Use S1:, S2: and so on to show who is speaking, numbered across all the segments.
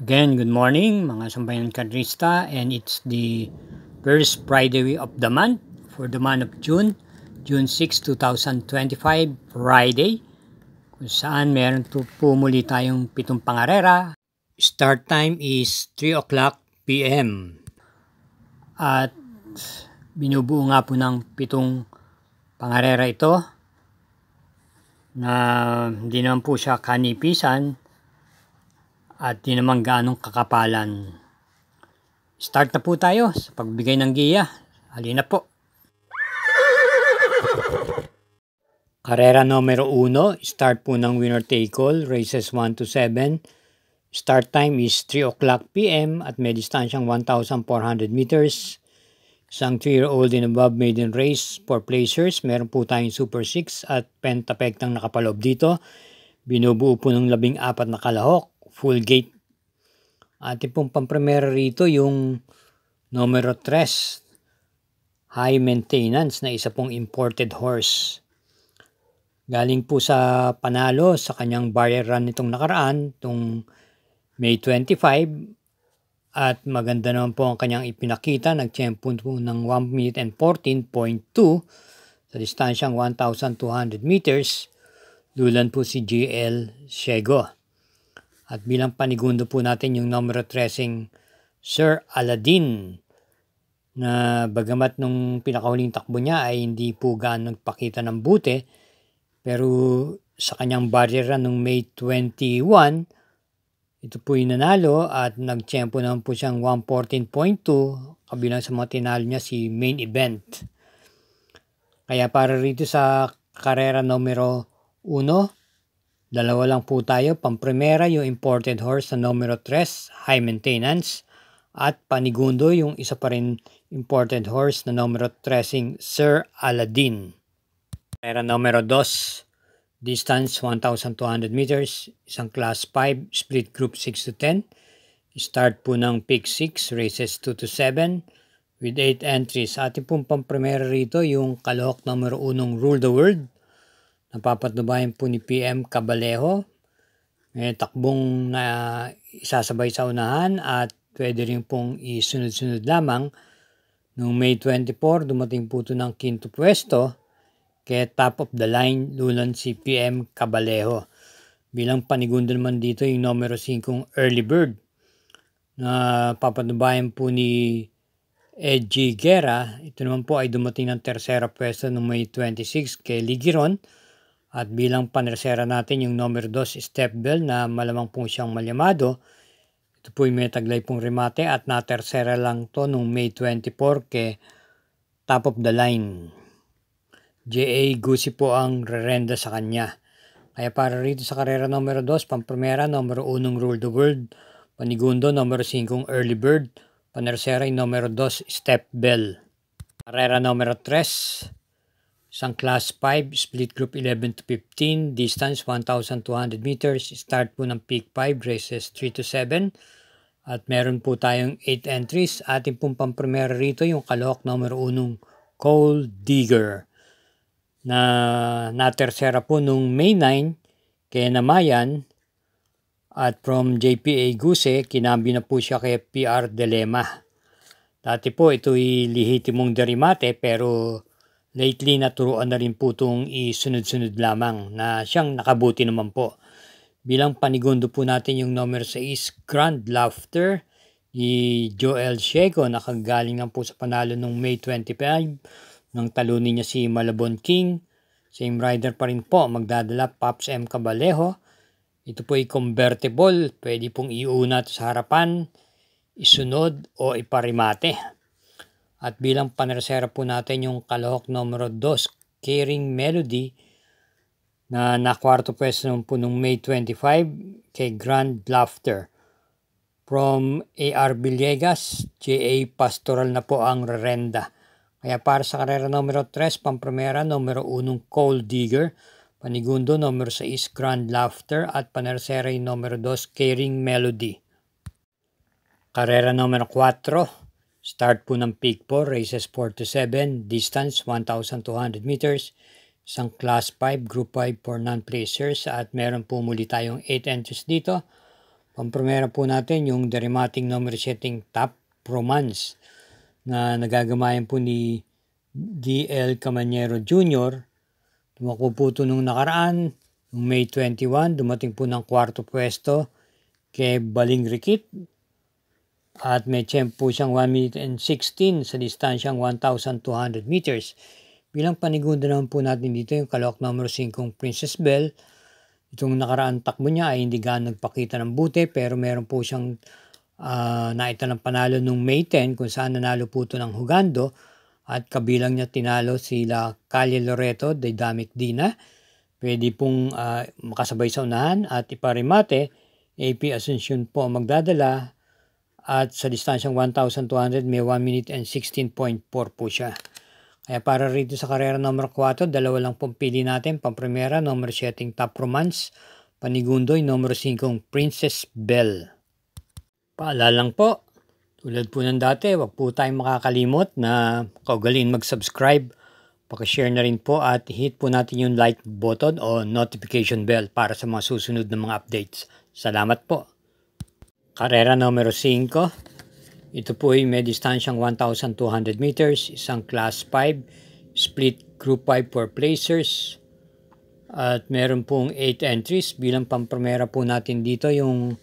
S1: Again, good morning mga sambayan kadrista, and it's the first Friday of the month for the month of June 6, 2025, Friday, kung saan meron po muli tayong 7 pangarera. Start time is 3 o'clock p.m. At binubuo nga po ng 7 pangarera ito na hindi naman po siya kanipisan at di naman gaanong kakapalan. Start na po tayo sa pagbigay ng giya. Halina po. Karera numero 1, start po ng winner take all, races 1 to 7. Start time is 3 o'clock p.m. at may distansyang 1,400 meters. Isang 3-year-old and above maiden race for placers. Meron po tayong Super 6 at pentapektang nakapalob dito. Binubuo po ng 14 na kalahok. Full gate. Ating pong pampremera rito yung numero 3, high maintenance, na isa pong imported horse. Galing po sa panalo sa kanyang barrier run nitong nakaraan, itong May 25, at maganda naman po ang kanyang ipinakita. Nag-champion po ng 1 minute and 14.2 sa distansyang 1,200 meters. Dulan po si GL Shego. At bilang panigundo po natin yung numero 13, Sir Aladdin, na bagamat nung pinakahuling takbo niya ay hindi po gaano nagpakita ng buti, pero sa kanyang barrier run nung May 21, ito po yung nanalo at nag-tempo naman po siyang 114.2, kabilang sa mga tinalo niya si main event. Kaya para rito sa karera numero 1, dalawa lang po tayo. Pampremera yung imported horse na numero 3, high maintenance. At panigundo yung isa pa rin imported horse na numero 13, Sir Aladdin. Karera numero 2, distance 1,200 meters. Isang class 5, split group 6 to 10. Start po ng pick 6, races 2 to 7 with 8 entries. Ating pong pampremera rito yung kalahok numero 1, Rule the World. Napapatubayan po ni PM Cabalejo. May takbong na isasabay sa unahan at pwede rin pong isunod-sunod lamang. Noong May 24, dumating po ito ng 5th pwesto. Kaya top of the line, lulan si PM Cabalejo. Bilang panigundo naman dito yung numero 5, Early Bird, na papatubayan po ni Edgy Guerra. Ito naman po ay dumating ng 3rd pwesto noong May 26 kay Ligiron. At bilang panersera natin yung numero 2, Step Bell, na malamang po siyang malyamado. Ito po yung may taglay pong remate at na-tersera lang to nung May 24 kay top of the line. J.A. Gusi po ang rerenda sa kanya. Kaya para rito sa karera numero 2, pampremera, numero 1, Rule the World. Panigundo, numero 5, Early Bird. Panersera yung numero 2, Step Bell. Karera numero 3, isang class 5, split group 11 to 15, distance 1,200 meters, start po ng peak 5, races 3 to 7, at meron po tayong 8 entries. Ating pong pampremera rito yung kalahok numero 1, Gold Digger, na natersera po nung May 9 kay Namayan, at from JPA Guse, kinambi na po siya kay PR Dilema. Dati po ito'y lihitimong derimate, pero lately, naturuan na rin po itong isunod-sunod lamang na siyang nakabuti naman po. Bilang panigundo po natin yung number 6, Grand Laughter, ni Joel Shego, nakagaling lang po sa panalo nung May 25 nang talunin niya si Malabon King. Same rider pa rin po, magdadala Pops M. Cabalejo. Ito po ay convertible, pwede pong iuna sa harapan, isunod o iparimate. At bilang panersera po natin yung kalahok numero 2, Caring Melody, na nakwarto pwesto po nung May 25 kay Grand Laughter. From AR Villegas, JA Pastoral na po ang rerenda. Kaya para sa karera numero 3, pampremera, numero 1, Gold Digger. Panigundo, numero 6, Grand Laughter. At panersera yung numero 2, Caring Melody. Karera numero 4, start po ng peak 4, races 4 to 7, distance 1,200 meters, isang class 5, group 5 for non-placers, at meron po muli tayong 8 entries dito. Pamprimera po natin yung Deremating numero 7 Top Romance na nagagamayan po ni D.L. Camanero Jr. Tumakbo po ito nung nakaraan, noong May 21, dumating po ng 4th pwesto kay Baling Rikit. At may champ po siyang 1 minute and 16 sa distansyang 1,200 meters. Bilang panigundo naman po natin dito yung kalahok numero 5 Princess Belle. Itong nakaraan takbo niya ay hindi gaano nagpakita ng buti, pero meron po siyang naita ng panalo nung May 10 kung saan nanalo po ito ng Hugando at kabilang niya tinalo sila Calle Loreto, Dynamic Dina. Pwede pong makasabay sa unahan at iparimate. AP Asuncion po ang magdadala. At sa distansyang 1,200 may 1 minute and 16.4 po siya. Kaya para rito sa karera numero 4, dalawa lang pong pili natin. Pamprimera, numero 7 Top Romance. Panigundoy, numero 5 Princess Belle. Paalala lang po, tulad po ng dati, wag po tayong makakalimot na kaugaliin mag-subscribe. Pakishare na rin po at hit po natin yung like button o notification bell para sa mga susunod na mga updates. Salamat po. Karera numero 5. Ito po ay may distansyang 1,200 meters, isang class 5, split group 5 for placers. At meron pong 8 entries. Bilang pamprimera po natin dito yung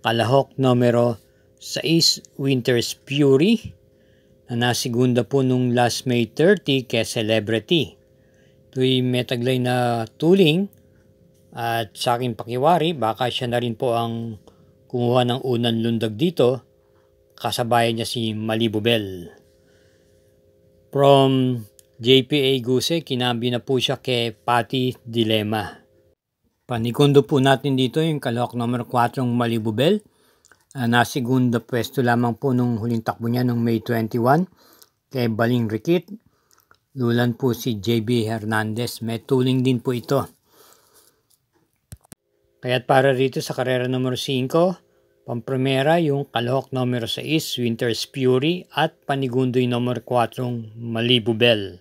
S1: kalahok numero 6, Winter's Fury, na nasigunda po nung last May 30 kay Celebrity. Ito ay may taglay na tuling at sa aking pakiwari, baka siya na rin po ang kumuha ng unang lundag dito, kasabayan niya si Malibu Belle. From JPA Guse, kinambi na po siya kay Patty Dilemma. Panikundo po natin dito yung kalahok numero 4 Malibu Belle. Nasigunda pwesto lamang po nung huling takbo niya nung May 21 kay Baling Rikit. Lulan po si JB Hernandez. May tuling din po ito. Kaya't para rito sa karera numero 5, pamprimera yung kalahok numero 6, Winter's Fury at panigundoy numero 4, Malibu Belle.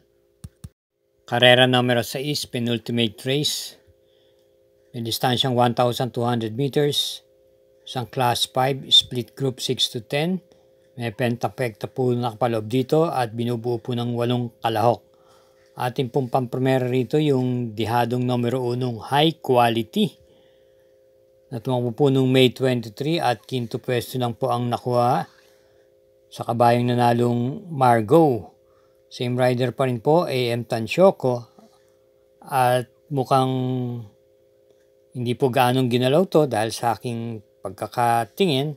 S1: Karera numero 6, penultimate race. May distansyang 1,200 meters. Isang class 5, split group 6 to 10. May pentapekta po nakapaloob dito at binubuo po ng 8 kalahok. Ating pong pamprimera rito yung dihadong numero 1, High Quality. Natumakbo po nung May 23 at quinto pwesto lang po ang nakuha sa kabayang nanalong Margo. Same rider pa rin po, AM Tansyoco. At mukhang hindi po gaanong ginalaw to dahil sa aking pagkakatingin.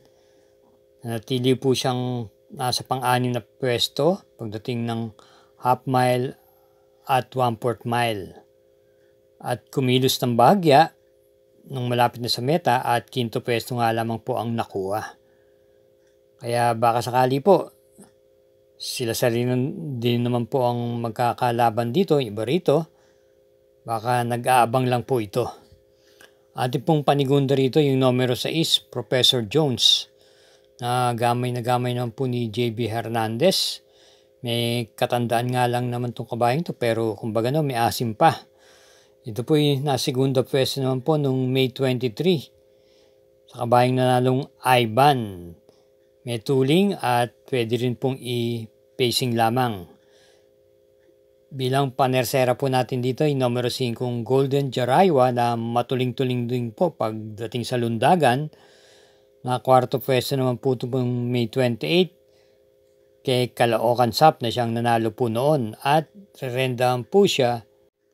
S1: Natili po siyang nasa pang-anim na pwesto pagdating ng half mile at 1/4 mile. At kumilos ng bahagya nung malapit na sa meta at quinto pwesto nga lamang po ang nakuha. Kaya baka sakali po, sila sarili din naman po ang magkakalaban dito, iba rito. Baka nag-aabang lang po ito. Ating pong panigunda rito yung numero 6, Professor Jones. Na gamay naman po ni JB Hernandez. May katandaan nga lang naman itong kabayang to pero kumbaga no, may asim pa. Ito po yung nasigunda pwesto naman po nung May 23 sa kabayang nanalong Ivan. May tuling at pwede rin pong i-pacing lamang. Bilang panersera po natin dito yung numero 5 Golden Jaraywa na matuling-tuling din po pagdating sa lundagan. Na kwarto pwesto naman po ito pong May 28 kay Caloocan Sap na siyang nanalo po noon at rerendahan po siya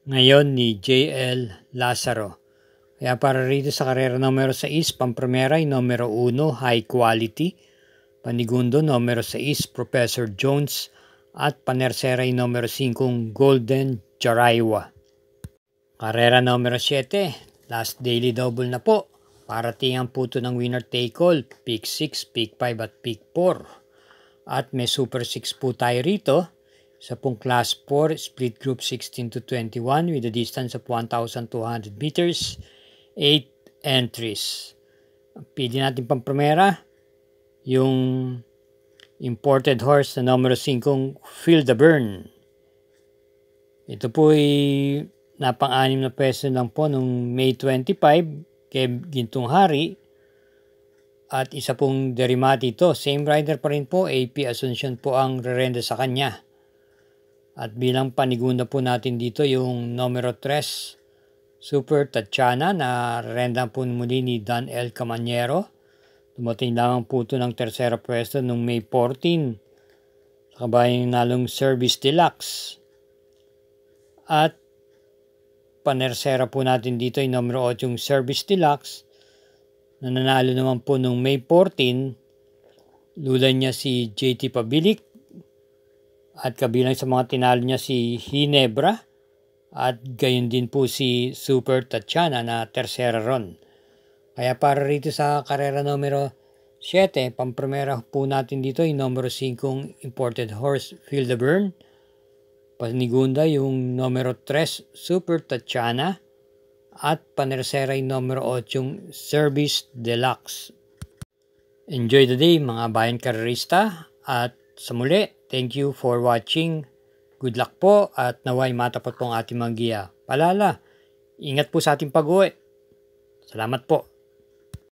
S1: ngayon ni JL Lazaro. Kaya para rito sa karera numero 6, pamprimera yung numero 1, High Quality. Panigundo, numero 6, Professor Jones. At panersera yung numero 5, Golden Jaraywa. Karera numero 7, last daily double na po. Paratingan po ito ng winner take all, pick 6, pick 5 at pick 4. At may super 6 po tayo rito. Sa pong class 4, split group 16 to 21 with a distance of 1,200 meters, 8 entries. Pili natin pang primera, yung imported horse na numero 5, Feel the Burn. Ito po ay napang-anim na peso lang po nung May 25 kay Gintong Hari. At isa pong Derimati ito. Same rider pa rin po. AP Asuncion po ang rerenda sa kanya. At bilang panigunda po natin dito yung numero 3, Super Tatiana na rerenda po muli ni Dan L. Camaniero. Dumating lamang po ito ng tersera pwesto noong May 14. Kabayang nalong Service Deluxe. At panersera po natin dito yung numero 8 yung Service Deluxe. Nananalo naman po nung May 14, lulan niya si JT Pabilik at kabilang sa mga tinalo niya si Hinebra at gayon din po si Super Tatiana na tersera ron. Kaya para rito sa karera numero 7, pampremera po natin dito yung numero 5 imported horse Fildebern. Panigunda yung numero 3 Super Tatiana. At panersera yung numero 8 yung Service Deluxe. Enjoy the day mga bayan karerista. At sa muli, thank you for watching. Good luck po at naway matapat po ang ating mga giya. Paalala, ingat po sa ating pag-uwi. Salamat po.